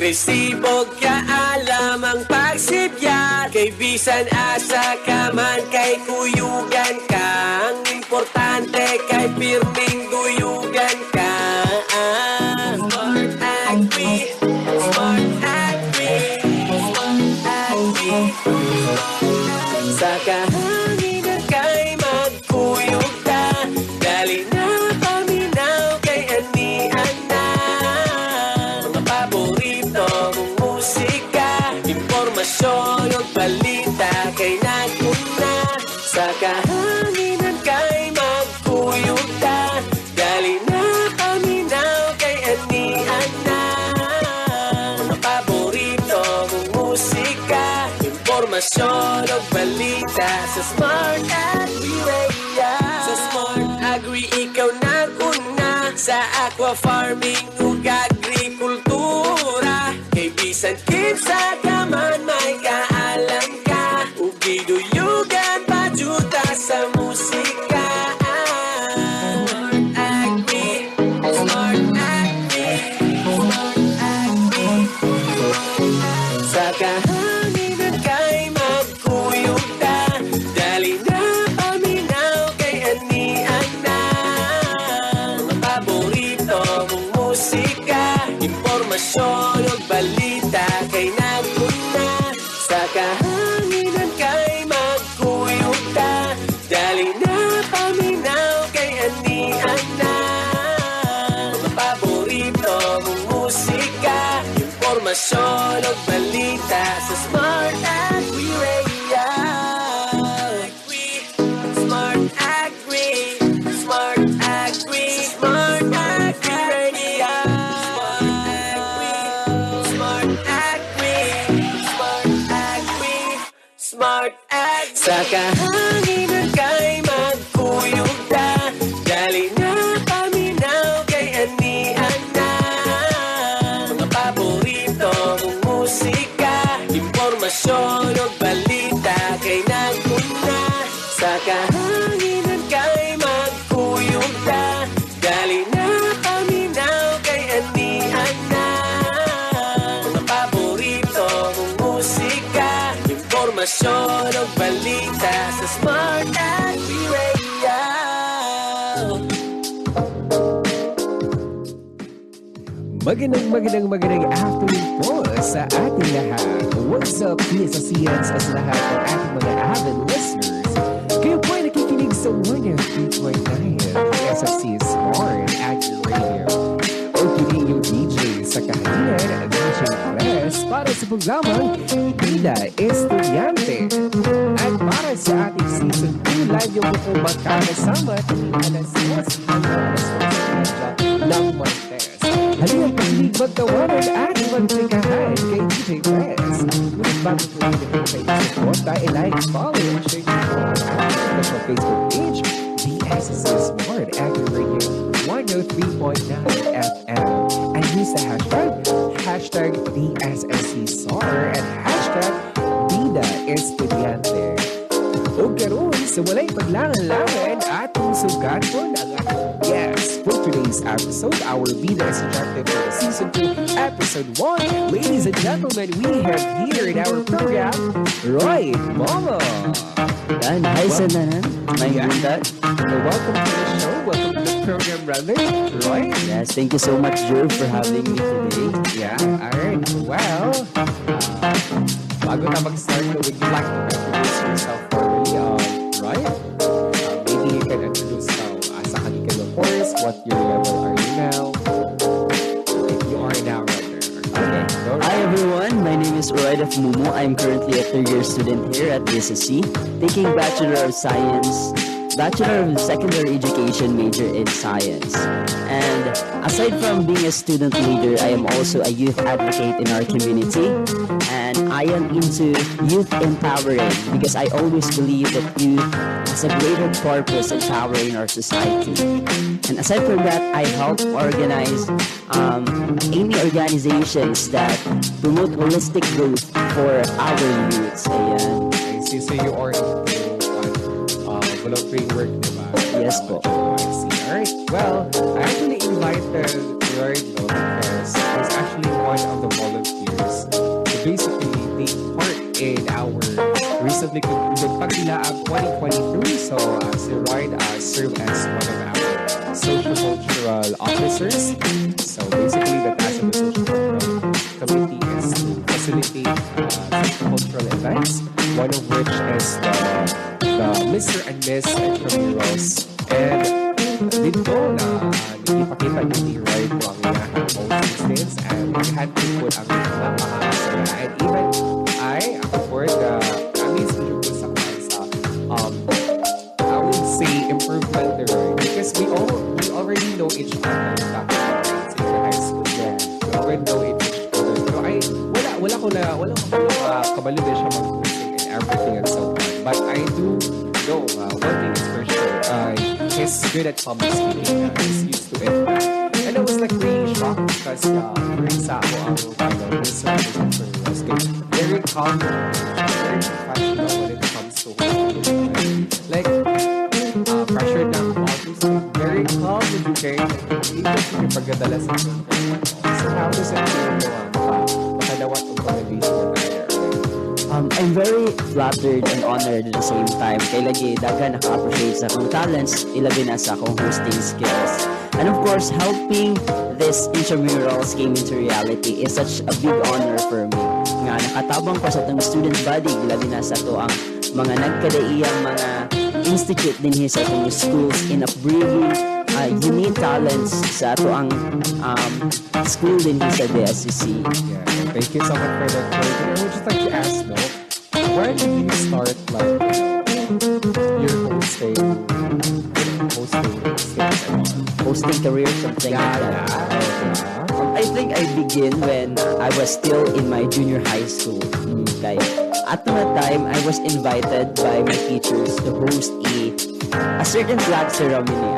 Resibo kaalam ang pagsibyan, kay bisan asa ka man, kay kuyugan ka. Ang importante kay pirming duyugan ka. Smart Agri, Smart Agri, Smart Agri. Sa kahanginan kay magkuyog ta, dali na paminaw kay anian na. Mga paborito mong musika, impormasyon o balita kay naguna. Sa kahanginan kay magkuyog ta, dali na paminaw kay anian na. Mga paborito mong musika, impormasyon o balita sa Smart Agri Radio. Sa Smart Agri ikaw naguna, sa aqua farming ug agrikultura. Kay bisan kinsa ka man may kaalam ka, ug giduyugan pa juta sa musika. Smart Agri, Smart Agri, Smart Agri. Sa kahanginan kay magkuyog ta, dali na paminaw kay anian na. Mga paborito mong musika, impormasyon o balita kay naguna. Sa kahanginan kay magkuyog ta, dali na paminaw kay anian na. Mga paborito mong musika, impormasyon o balita sa Smart Agri Radio. Smart Agri, Smart Agri, Smart Agri Radio. Smart Agri, Smart Agri, Smart Agri. Sa kahanginan kay magkuyog ta, dali na paminaw kay anian na. Mga paborito mong musika, impormasyon o balita kay naguna. Sa kahanginan kay magkuyog ta, dali na paminaw kay anian na. Mga paborito mong musika, impormasyon o balita sa Smart Agri Radio. Magandang afternoon po sa ating lahat. What's up, PSSCNs sa lahat ng ating mga avid listeners. Kayo po ay nakikinig sa 103.9 SFC Smart Agri Radio. O kinig yung DJ sa kahanan, DJ Press, para sa programang Bida Estudyante. At para sa ating Season 2 live yung po magkakasama tuwing alas 10 hanggang alas 11 ng Martes. Halina pakinig magtawanan at magtikahan kay DJ Press. Ngunit bago po rin ito kayo support, like, follow, and share our official Facebook page, BSC Smart Agri Radio 103.9 FM. And use the hashtag BSSCSAR and hashtag Bida Estudyante. O karoon sa walay paglangan-langan atong sugaton ang atong guest for today's episode, our Bida Estudyante for Season 2, Episode 1. Ladies and gentlemen, we have here in our program, Roy Momo. And hi sa nanan. My God. Welcome to the show. Welcome to the program, brother. Roy. Yes, thank you so much, Jerv, for having me today. Yeah, alright. Well, bago na mag-start, would you like to introduce yourself formally, Roy? Maybe you can introduce sa kanila, of course, what your level are you now? If you are now, rather. Okay. Hi everyone, my name is Roy of Momo. I'm currently a third-year student here at BSSC, taking Bachelor of Science, Bachelor of Secondary Education major in Science. And aside from being a student leader, I am also a youth advocate in our community. And I am into youth empowering because I always believe that youth has a greater purpose in empowering our society. And aside from that, I help organize any organizations that promote holistic growth for our youths. Ayan. I see. So you are into volunteering work, diba? Yes po. I see. Alright. Well, I actually invited Roy because he's actually one of the volunteers in our recently concluded Pagdilaang 2023. So, si Ryan served as one of our social-cultural officers. So, basically, the task of the social-cultural committee is to facilitate social-cultural events, one of which is the Mr. and Miss Intramurals. And dito na ipakita niyo ni Roy po ang inahang instance and we had to put ang napakasaya. And even ako for the amazing po sa I would say improvement there because we already know each other back in high school. Yeah. We already know each other. So wala ko kabalo din siya mag-music and everything and so on. But I do know one thing is for sure. He's good at public speaking. He's used to it. And I was like really shocked because during sa ako ang research was very calm, very professional when it comes to like pressured na ako, very calm and okay. Hindi ko pagdadala sa so how does it feel makadawat ang conversation na I'm very flattered and honored at the same time. Kay lagi dagan naka-appreciate sa akong talents, ilabi na sa akong hosting skills. And of course, helping this intramurals came into reality is such a big honor for me. Nga nakatabang ko sa itong student body, ilabi na sa to ang mga nagkadaiyang mga institute din sa itong schools in upbringing unique talents sa ato ang school din sa DSCC. Yeah, thank you so much for that. I would just like to ask, where did you start your hosting career, something like that? I think I begin when I was still in my junior high school. Okay. At that time, I was invited by my teachers to host a certain flag ceremony.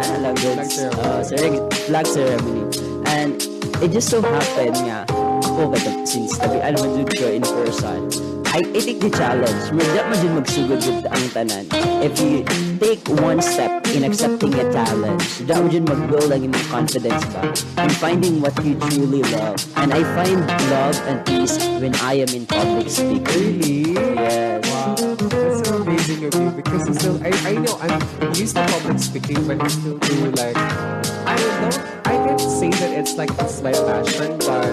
Flag ceremony. And it just so happened nga, ako since tabi-alam ko in person, I take the challenge. Medya magsugod ang tanan. If you take one step in accepting a challenge, da mo mag-build ang imong confidence ba in finding what you truly love. And I find love and peace when I am in public speaking. Really? Yes. Wow. That's so amazing of you because still, I know I'm used to public speaking, but I still do like, I can't say that it's my passion, but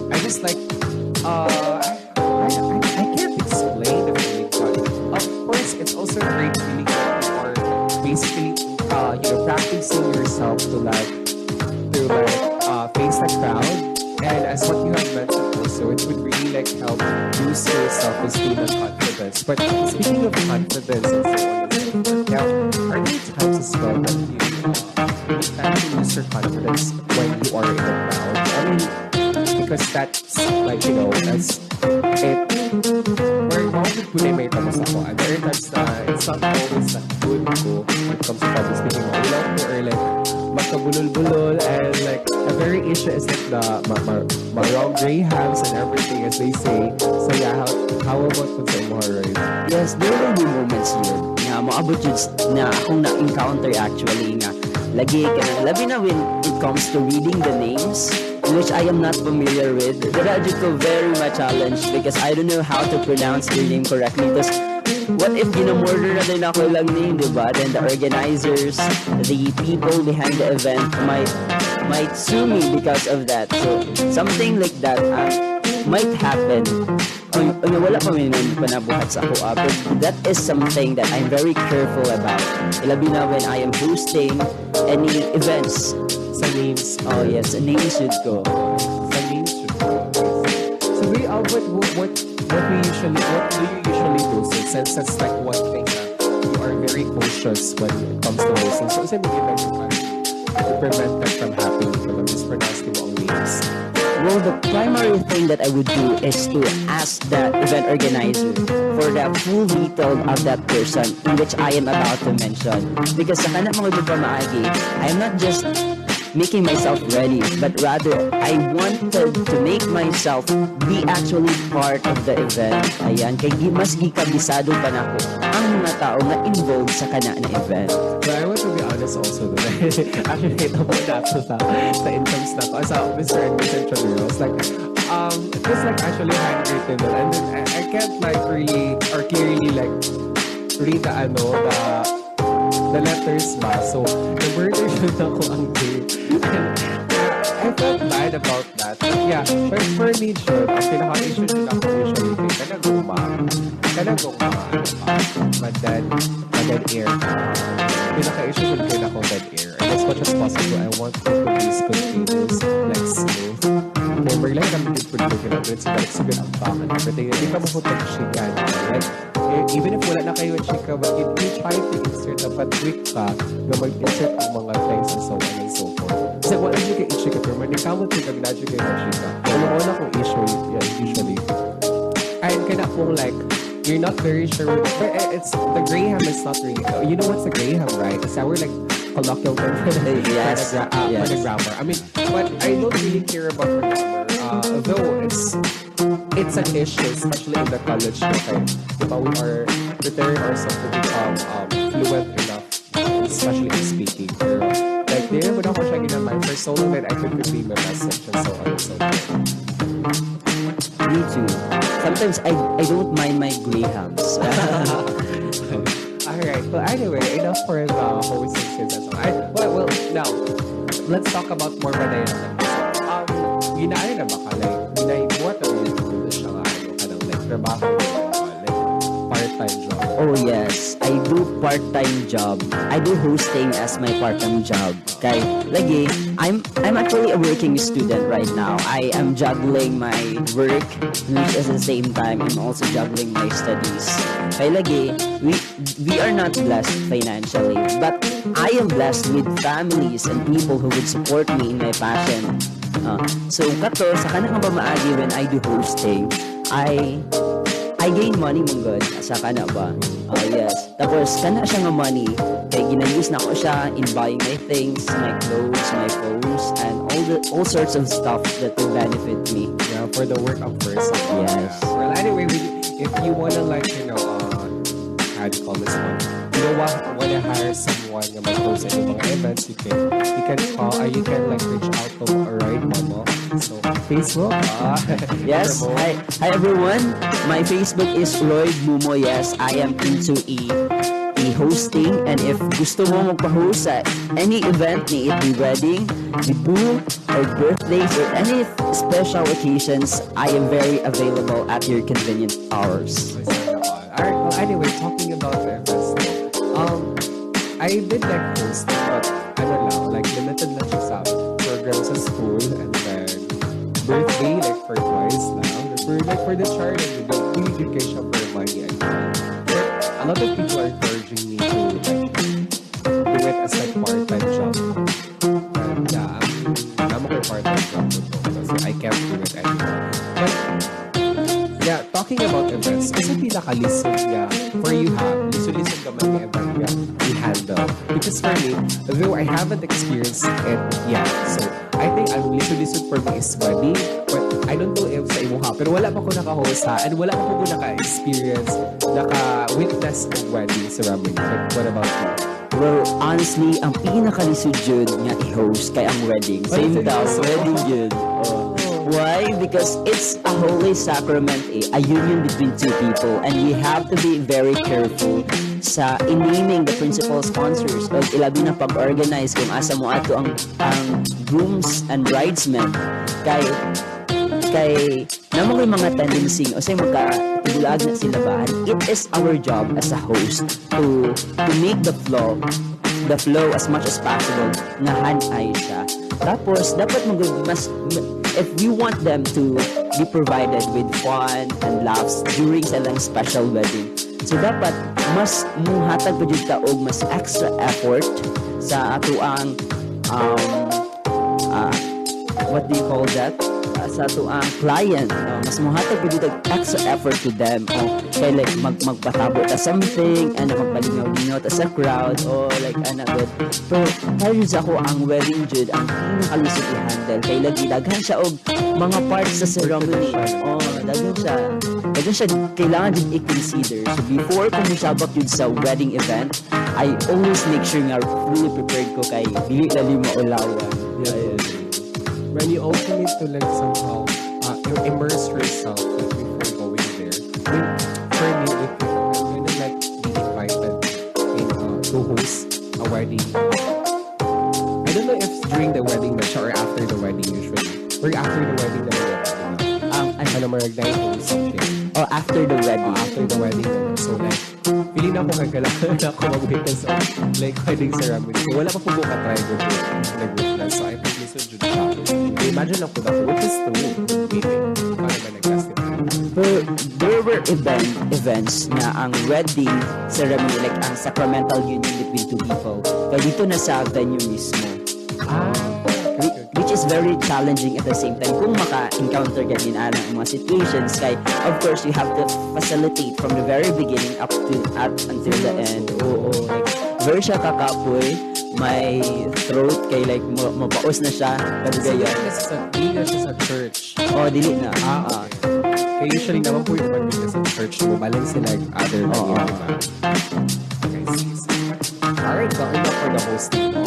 I just like, I can't explain the feeling, but of course, it's also a great feeling that you are basically, practicing yourself to face the crowd. And as what you have mentioned also, it would really help boost your self-esteem and confidence. But speaking of confidence and so on, now, are there times as well that you tend to lose your confidence when you are in the crowd? I mean, because that's that's it. We're involved with Punay tapos ako. And there are times na it's not always that good ko when it comes to public speaking. Or magkabulol-bulol and the very issue is the wrong grahams and everything as they say. So yeah, how about kung sa imo, right? Yes, there will be moments yun nga maabot yun na akong na-encounter actually nga lagi ka na labi na when it comes to reading the names which I am not familiar with. Kaya ko very much challenged because I don't know how to pronounce their name correctly. Because what if ginamorder na din ako lang name, diba? Then the organizers, the people behind the event might sue me because of that. So something like that might happen. Wala pa may panabuhat sa ako. But that is something that I'm very careful about. Ilabi na when I am hosting any events. Sa names. Oh yes, sa names should go. Sa names should go. So what do you usually do? Since that's one thing you are very cautious when it comes to hosting. So say mo give to prevent that from happening. I'm just pronouncing the wrong names. Well, the primary thing that I would do is to ask the event organizer for the full detail of that person in which I am about to mention. Because sa kanang mga pa maagi, I am not just making myself ready, but rather I wanted to make myself be actually part of the event. Ayan, kay mas gikabisado pa na ako ang mga tao na involved sa kana na event. But I want to be honest also that actually ito po na sa incomes na ko sa Mr. and Mrs. Intramurals. it was like actually handwritten, and then I can't like really or clearly like read the letters ba. So, nag-murder yun ako ang day. And I felt bad about that. But yeah, for me, sure, ang pinaka-issue din ako usually kay madad air. Pinaka-issue din kayo ako dead air. And as much as possible, I want it to be spontaneous, like smooth. Remember, like, kami din po dito so like, sabi ang bakit. But hindi ka mahutag chika. Like, even if wala na kayo at chika, but if you try to insert, dapat quick ka na mag-insert ang mga things and so on and so forth. Kasi wala nyo kayo i-chika, pero manikamot yung nag-nadyo kayo na chika. Ang una kong issue, usually, ayun ka na pong like, you're not very sure, but it's, the Graham is not really, you know what's the Graham, right? It's our like, colloquial term for the grammar. I mean, but I don't really care about the grammar. Though it's an issue, especially in the college. Okay, we are preparing ourselves to become fluent enough, especially in speaking. Pero, like, di naman ako siya ginaman for so long that I could convey my message and so on and so forth. Me too. Sometimes I don't mind my Grahams. Alright, well anyway, enough for the hosting season. Well, now, let's talk about more Bida Ginaan na ba ka? Like, ginaibuhat na rin siya nga, kanang like, trabaho like, part-time job. Oh yes, I do part-time job. I do hosting as my part-time job. Kay, lagi, I'm actually a working student right now. I am juggling my work, which at the same time, I'm also juggling my studies. Kay, lagi, we are not blessed financially, but I am blessed with families and people who would support me in my passion. So, kato, sa kanang ba maagi when I do hosting, I gain money mong good. Asa ka na ba? Yes. Tapos, kana siya nga money. Kaya ginayos na ko siya in buying my things, my clothes, my phones, and all sorts of stuff that will benefit me. Yeah, for the work of person. Yes. Yeah. Well, anyway, if you wanna like, you know, how do you call this one? You know what? Wanna hire someone na mag-host sa mga events, you can call, or you can like reach out to Roy Momo. So, Facebook. Yes. Hi everyone. My Facebook is Roy Momo. Yes, I am into hosting, and if gusto mo magpa-host sa any event, may it be wedding, debut, or birthdays, or any special occasions, I am very available at your convenient hours. Alright, well anyway, talking about the events, I did like hosting, but like limited lang siya sa programs sa school, and then birthday, like for twice now. For the child, and the education for money, and a lot of people are encouraging me to like do it as like part-time job. And yeah, I'm okay part-time job so I can't do it anymore. But yeah, talking about events, kasi pinaka-listen niya for you listen ka man yung event niya i-handle. Because for me, though I haven't experienced it yet, so I think ang listen for me is money, but I don't know if sa imo ha, pero wala pa ko naka-host ha, and wala pa ko naka-experience, naka-witness of wedding ceremony. Like, what about you? Well, honestly, ang pinakalisod yun nga i-host kay ang wedding. Same daw, wedding yun. Why? Because it's a holy sacrament, a union between two people, and we have to be very careful sa in-naming the principal sponsors o ilabi na pag-organize kung asa mo ato ang grooms and bridesmen kay namang may mga tendency o say magka-tubulag na sila ba, it is our job as a host to make the flow as much as possible na hanay siya. Tapos dapat mas if we want them to be provided with fun and laughs during silang special wedding, so dapat mas muhatag pa jud ta og mas extra effort sa ato ang what do you call that? Sa ato ang client, mas muhatag pa jud extra effort to them kay like magpatabo ta something and magpalingaw-lingaw ta sa crowd o like good. Pero tayo ako ang wedding jud ang pinakalisod i-handle kay lagi daghan siya og mga parts sa ceremony. Daghan siya kailangan din i-consider. So before ko musabak yun sa wedding event, I always make sure nga fully prepared ko kay dili lali maulawan. But you also need to like somehow you immerse yourself like, before going there. I mean, for me, if I'm gonna like be invited to host a wedding, I don't know if during the wedding na siya or after the wedding usually. Or after the wedding na ano marag night or something. Oh, after the wedding. After the wedding naman. So like, feeling na ako kagalakan na ako mag-witness of like wedding ceremony. So wala pa po ko ka-try ko nag-witness. So I think listen to the imagine ako na which is the meeting. Paano ba nag-testify? There were events na ang wedding ceremony, like ang sacramental union between two people. Kaya dito na sa venue mismo. Which is very challenging at the same time kung maka-encounter ka din ang mga situations kay of course you have to facilitate from the very beginning up until the end. Oo, like very siya kakapoy, may throat kay like mapaos na siya Dili na siya sa church. Dili na. Okay. Kaya usually naman po yung pag-witness sa church mo, balance sila like other than yung iba. Okay, alright, so enough for the hosting, no?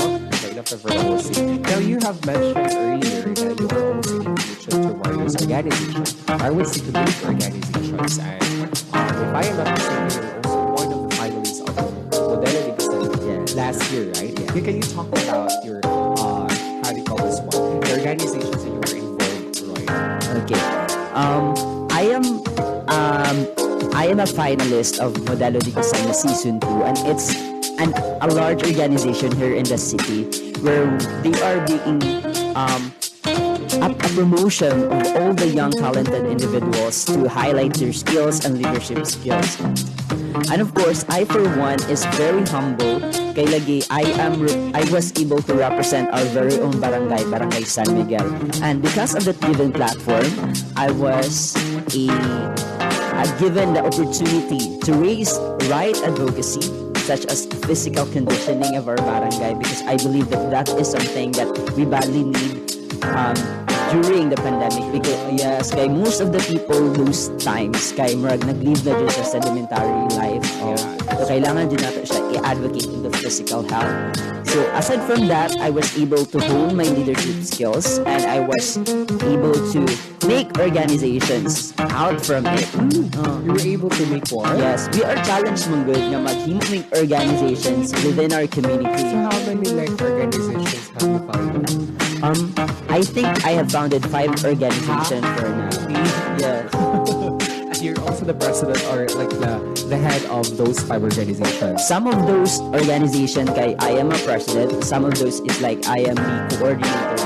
For the hosting. Now, you have mentioned earlier that you are also engaged to various organizations. I would say community organizations, and if I am not mistaken, you're also one of the finalists of the Modelo de Gusto last year, right? Yeah. Can you talk about your, how do you call this one? The organizations that you were involved, Roy? Okay. I am a finalist of Modelo de Gusto Season 2, and it's a large organization here in the city where they are being a promotion of all the young talented individuals to highlight their skills and leadership skills. And of course, I for one is very humble kay lagi I was able to represent our very own barangay San Miguel. And because of that given platform, I was given the opportunity to raise right advocacy such as physical conditioning of our barangay, because I believe that is something that we badly need during the pandemic, because yes, kay most of the people those times kay murag nag-live na dyan sa sedimentary life. So kailangan din natin siya i-advocate in the physical health. So aside from that, I was able to hone my leadership skills and I was able to make organizations out from it. You were able to make one? Yes, we are challenged mong good na maghimong organizations within our community. So how many like organizations have you founded? I think I have founded 5 organizations for now. Yes. You're also the president or like the head of those 5 organizations. Some of those organizations, I am a president. Some of those is like I am the coordinator.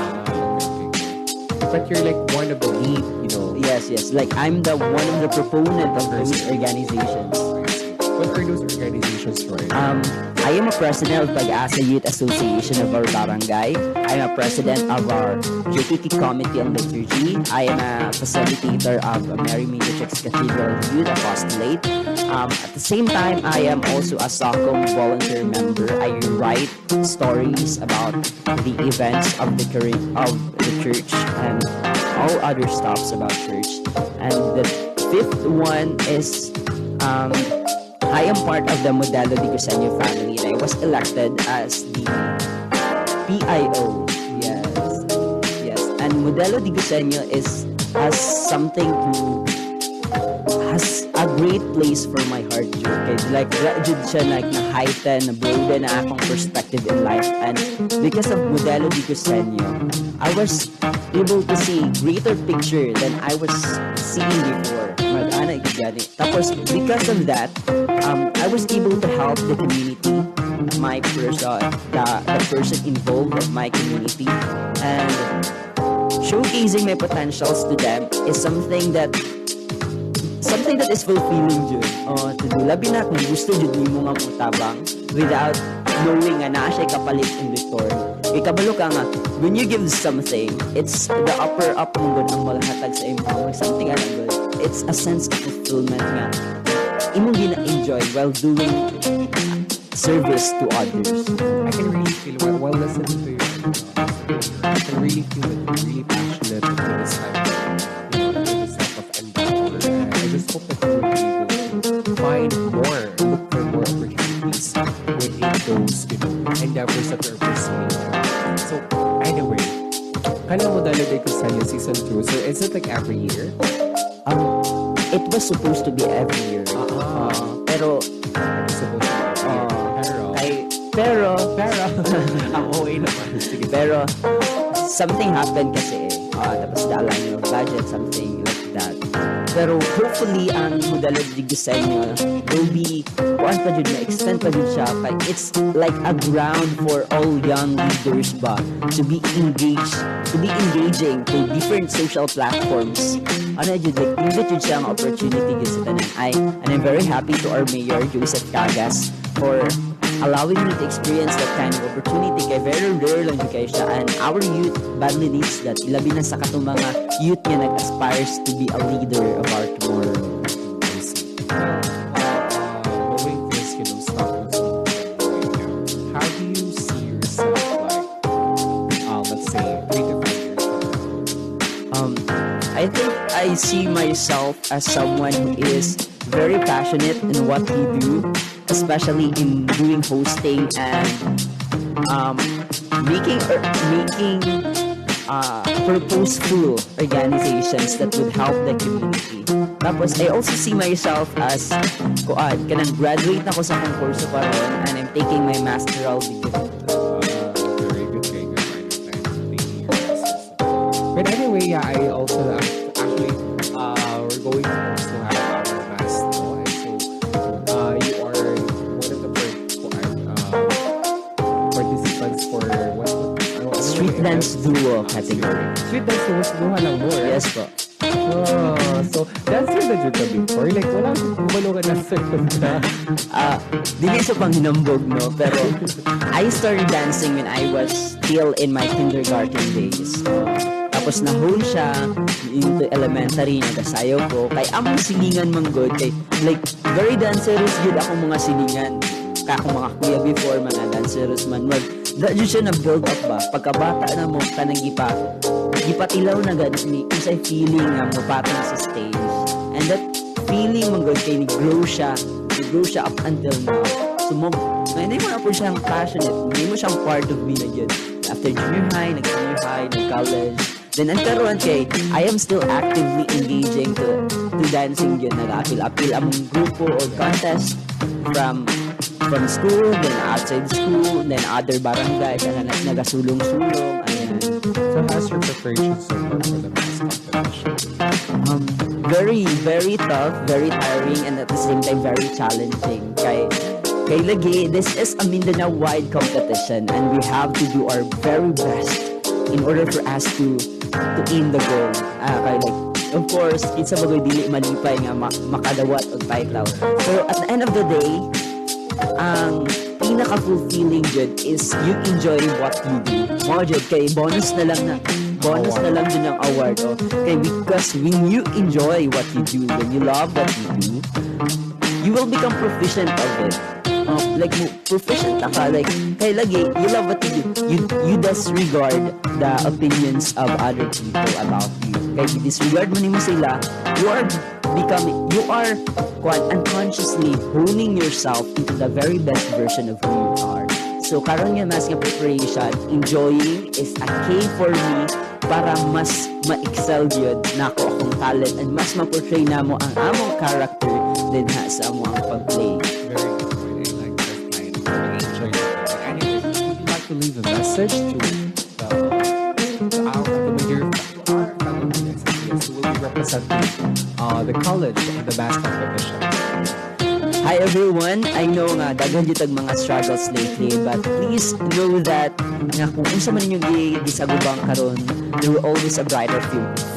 But you're like one of the lead, you know. Yes. Like I'm the one of the proponent of those organizations. What are those organizations, Roy? I am a president of Pag-asa Youth Association of our barangay. I am a president of our JTT Committee on Liturgy. I am a facilitator of Mary Mediatrix Cathedral Youth Apostolate. At the same time, I am also a SOCOM volunteer member. I write stories about the events of the church and all other stuffs about church. And the 5th one is I am part of the Modelo de Gusto family and I was elected as the PIO. Yes. And Modelo de Gusto has a great place for my heart, okay? Like siya like na heighten, na broaden na akong perspective in life, and because of Modelo de Gusto, I was able to see greater picture than I was seeing before. Tapos because of that, I was able to help the community, my person, the person involved of my community, and showcasing my potentials to them is something that is fulfilling dyan. To do. Labi na kung gusto dyan mo nga mutabang without knowing nga na siya kapalit in return. Ikabalo ka nga, when you give something, it's the upper up mong good ng malhatag sa imo. Something ano good. It's a sense of fulfillment nga. Imong gina-enjoy while doing service to others. I can really feel while listening to you. I can really feel that you're really passionate for this type of endeavor. I just hope that you will be able to find more, look for more opportunities within those endeavors that you're pursuing. So anyway, Kala mo dahil ko sa season 2. So is it like every year? It was supposed to be every year. Pero It's supposed to be every year. pero Ang OA naman. Sige. pero something happened kasi tapos daalan yung budget, something like that. Pero hopefully ang modelo dito sa inyo will be kuan pa dyan, extend pa dyan siya. It's like a ground for all young leaders ba to be engaging to different social platforms. Ano dyan, like give it siya ang opportunity sa tanan. And I'm very happy to our mayor Joseph Cagas for allowing me to experience that kind of opportunity. Kaya very rare lang yun kayo siya, and our youth badly needs that. Ilabi na sa katong mga youth nga nag-aspires to be a leader of our tomorrow. I see. Knowing this, stuff with right now, how do you see yourself like, let's say, 3 to 5 years from now? I think I see myself as someone who is very passionate in what we do, especially in doing hosting and making purposeful organizations that would help the community. Tapos I also see myself as kanang graduate na ko sa akong kurso karon, and I'm taking my masteral degree. Very good thing. Taking your classes. But anyway, yeah, I also actually we're going to also have our mass, no? And so you are one of the participants for Street dance duo category. Street dance duo lang mo, right? Yes po. Oh, so that's your the joke before? Like, wala akong kumalo ka na segunda. Dili sa panghinambog, no? Pero I started dancing when I was still in my kindergarten days. Tapos na-hone siya into elementary, nagasayaw ko. Kay among silingan man good. Kay, like, very dancerous yun akong mga silingan. Kaya akong mga kuya before, mga dancerous man. Dahil siya na-build up ba? Pagkabata na mo, kanang gipatilaw na ganit ni usay feeling nga mo patong sa stage. And that feeling man good kay ni-grow siya up until now. So hindi mo na po siyang passionate, hindi mo siyang part of me na yun. After junior high, nag-college, then nagkaroon kay I am still actively engaging to dancing yun. Nag-apil among grupo or contest from school, then outside school, then other barangay, kaya nagasulong-sulong, ayan. So how's your preparation so far for the mass competition? Very, very tough, very tiring, and at the same time, very challenging. Kay lagi, this is a Mindanao-wide competition, and we have to do our very best in order for us to aim the goal. Kaya like, of course, it's a bagoy dili malipay nga makadawat o titlaw. So at the end of the day, ang pinaka-fulfilling jud is you enjoy what you do. Mo jud kay bonus na lang din ang award. Okay, because when you enjoy what you do, when you love what you do, you will become proficient of it. Like proficient na ka, like kay lagi you love what you do, you disregard the opinions of other people about you. Kay disregard mo nimo sila, you are unconsciously honing yourself into the very best version of who you are. So karon nga mas nga preparation, enjoying is a key for me para mas ma-excel yun na ako akong talent and mas ma-portray na mo ang among character din ha sa among pag-play. Very good point. I like that line. Really enjoyed it. But anyways, would you like to leave a message to our fellow students who will be representing the college in the mass competition? Hi everyone, I know nga daghan jud mga struggles lately, but please know that nga kung unsa man ninyong gisagubang karon, there will always a brighter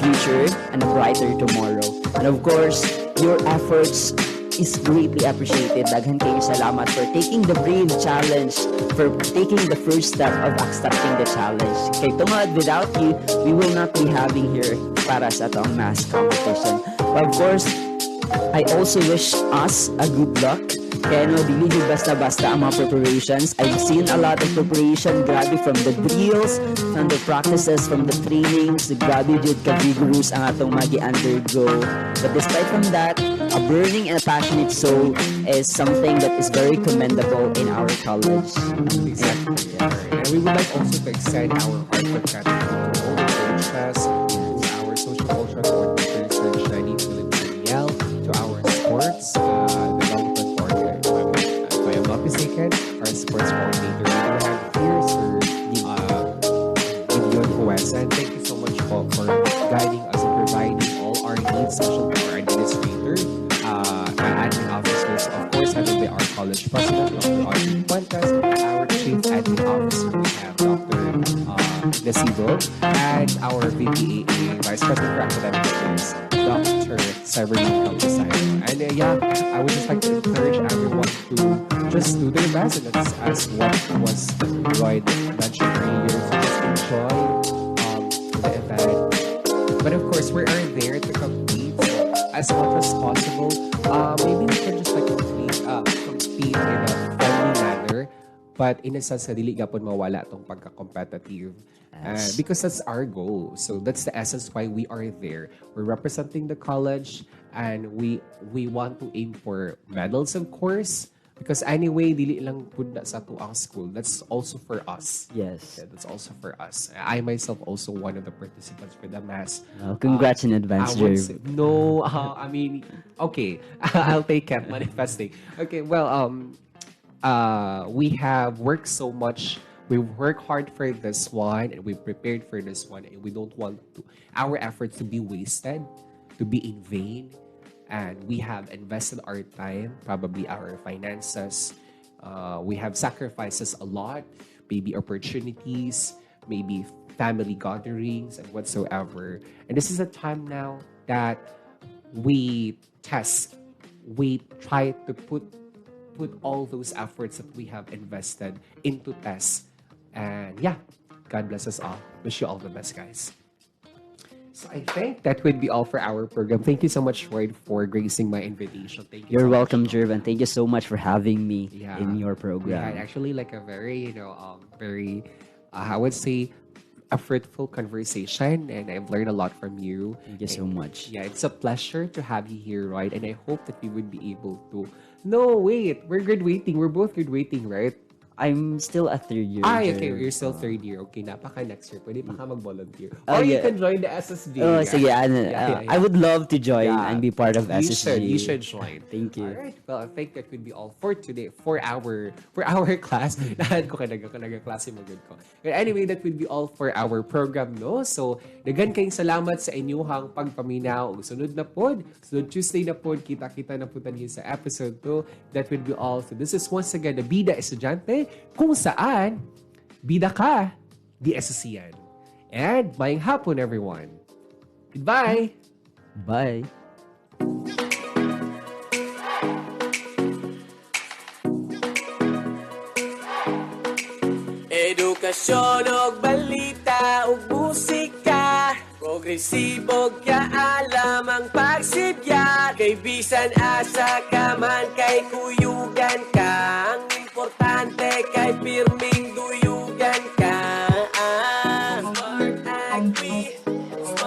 future and a brighter tomorrow. And of course, your efforts is greatly appreciated. Daghan kayo salamat for taking the brave challenge, for taking the first step of accepting the challenge. Kay tungod, without you, we will not be having here para sa atong mass competition. But of course, I also wish us a good luck. Kaya dili yung basta-basta ang mga preparations. I've seen a lot of preparation, grabe, from the drills, from the practices, from the trainings, grabe jud ka-vigorous ang atong magi-undergo. But despite from that, a burning and a passionate soul is something that is very commendable in our college. Exactly. Yeah. And we would like also to extend our heartfelt gratitude to all the podcast, to our social culture coordinator, Sir Shani Danielle, to our sports development coordinator, if I am not mistaken, our sports coordinator, we do have here, Sir Gideon Huesa. And thank you so much for guiding us and providing all our needs, especially our administrator, admin officers, of course, headed by our college president, Dr. Audrey Fuentes, our chief admin officer, we have Dr. Nasibo, and our VPAA, Vice President for Academic Affairs, Dr. Severine Campesino. And I would just like to encourage everyone to just do their best, and that's as what was Lloyd mentioned earlier, so just enjoy the event. But of course, we are there to compete, so as much as possible, maybe we can just like compete in a friendly manner, but in a sense na dili gapon mawala tong pagka-competitive. Because that's our goal. So that's the essence why we are there. We're representing the college, and we want to aim for medals, of course. Because anyway, dili lang pud na sa tuang school. That's also for us. Yes. Yeah, that's also for us. I myself also one of the participants for the mass. Congrats in advance, Jerv. No, I mean, okay. I'll take it, manifesting. Okay, well, we have worked so much. We work hard for this one, and we prepared for this one, and we don't want our efforts to be wasted, to be in vain. And we have invested our time, probably our finances. We have sacrifices a lot, maybe opportunities, maybe family gatherings, and whatsoever. And this is a time now that we test, we try to put all those efforts that we have invested into tests. And God bless us all. Wish you all the best, guys. So I think that would be all for our program. Thank you so much, Lloyd, for gracing my invitation. Thank you. You're welcome, Jerv, and thank you so much for having me in your program. Yeah, actually like a very, very, I would say, a fruitful conversation, and I've learned a lot from you. Thank you so much. Yeah, it's a pleasure to have you here, Lloyd, and I hope that we would be able to. No, wait, we're graduating. We're both graduating, right? I'm still a third year. Okay, you're still third year. Okay, napaka next year. Pwede pa ka mag-volunteer. Or you can join the SSG. Oh, sige, I would love to join and be part of SSG. You should join. Thank you. Alright, well, I think that would be all for today, for our class. Nahan ko klase mo good ko. But anyway, that would be all for our program, no? So, dagan kayong salamat sa inyong pagpaminaw. Sunod na pod, sunod Tuesday na pod, kita-kita na po tayo sa episode 2. That would be all. So, this is once again the Bida Estudyante, kung saan bida ka, di esasiyan. And mayang hapon, everyone. Goodbye! Bye! Edukasyon og balita ug musika, progresibo kaalam ang pagsibya, kay bisan asa ka man kay kuyugan ka.